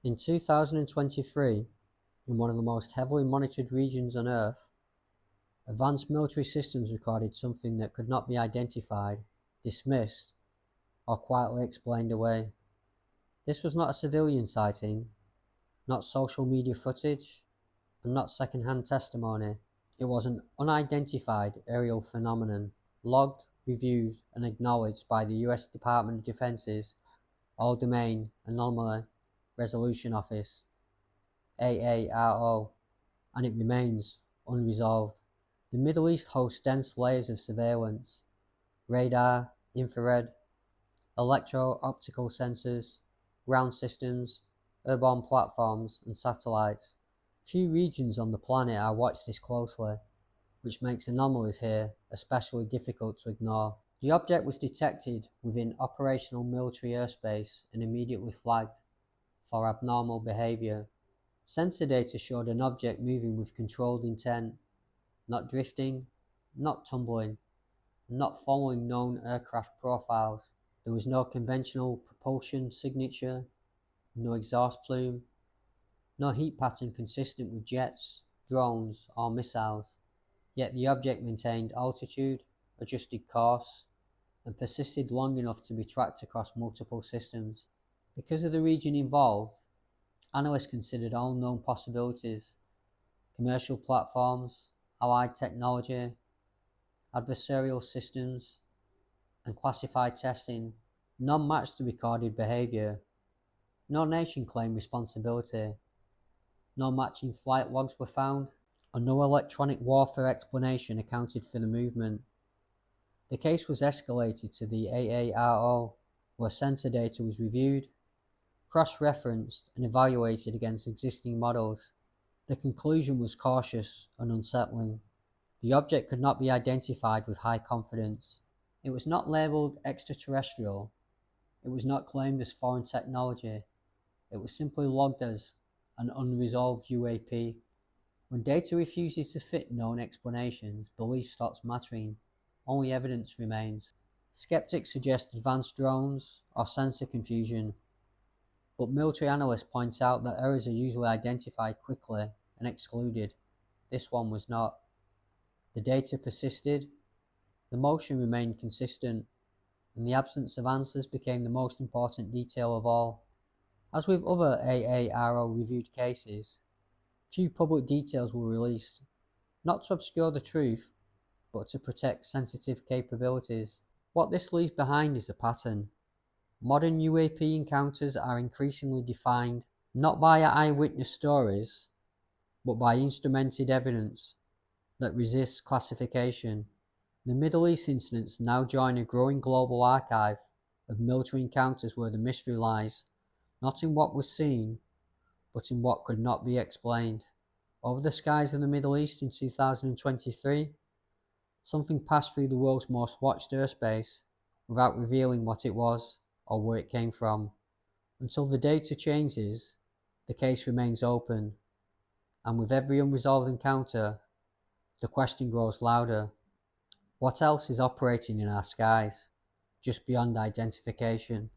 In 2023, in one of the most heavily monitored regions on Earth, advanced military systems recorded something that could not be identified, dismissed, or quietly explained away. This was not a civilian sighting, not social media footage, and not second-hand testimony. It was an unidentified aerial phenomenon, logged, reviewed, and acknowledged by the US Department of Defense's All-domain Anomaly Resolution Office, AARO, and it remains unresolved. The Middle East hosts dense layers of surveillance, radar, infrared, electro-optical sensors, ground systems, airborne platforms, and satellites. Few regions on the planet are watched this closely, which makes anomalies here especially difficult to ignore. The object was detected within operational military airspace and immediately flagged for abnormal behavior. Sensor data showed an object moving with controlled intent, not drifting, not tumbling, and not following known aircraft profiles. There was no conventional propulsion signature, no exhaust plume, no heat pattern consistent with jets, drones, or missiles. Yet the object maintained altitude, adjusted course, and persisted long enough to be tracked across multiple systems. Because of the region involved, analysts considered all known possibilities: commercial platforms, allied technology, adversarial systems, and classified testing. None matched the recorded behavior. No nation claimed responsibility. No matching flight logs were found, and no electronic warfare explanation accounted for the movement. The case was escalated to the AARO, where sensor data was reviewed, cross-referenced, and evaluated against existing models. The conclusion was cautious and unsettling. The object could not be identified with high confidence. It was not labelled extraterrestrial. It was not claimed as foreign technology. It was simply logged as an unresolved UAP. When data refuses to fit known explanations, belief stops mattering. Only evidence remains. Skeptics suggest advanced drones or sensor confusion, but military analysts point out that errors are usually identified quickly and excluded. This one was not. The data persisted, the motion remained consistent, and the absence of answers became the most important detail of all. As with other AARO reviewed cases, few public details were released, not to obscure the truth, but to protect sensitive capabilities. What this leaves behind is a pattern. Modern UAP encounters are increasingly defined not by eyewitness stories, but by instrumented evidence that resists classification. The Middle East incidents now join a growing global archive of military encounters where the mystery lies not in what was seen, but in what could not be explained. Over the skies of the Middle East in 2023, something passed through the world's most watched airspace without revealing what it was or where it came from. Until the data changes, the case remains open, and with every unresolved encounter, the question grows louder. What else is operating in our skies, just beyond identification?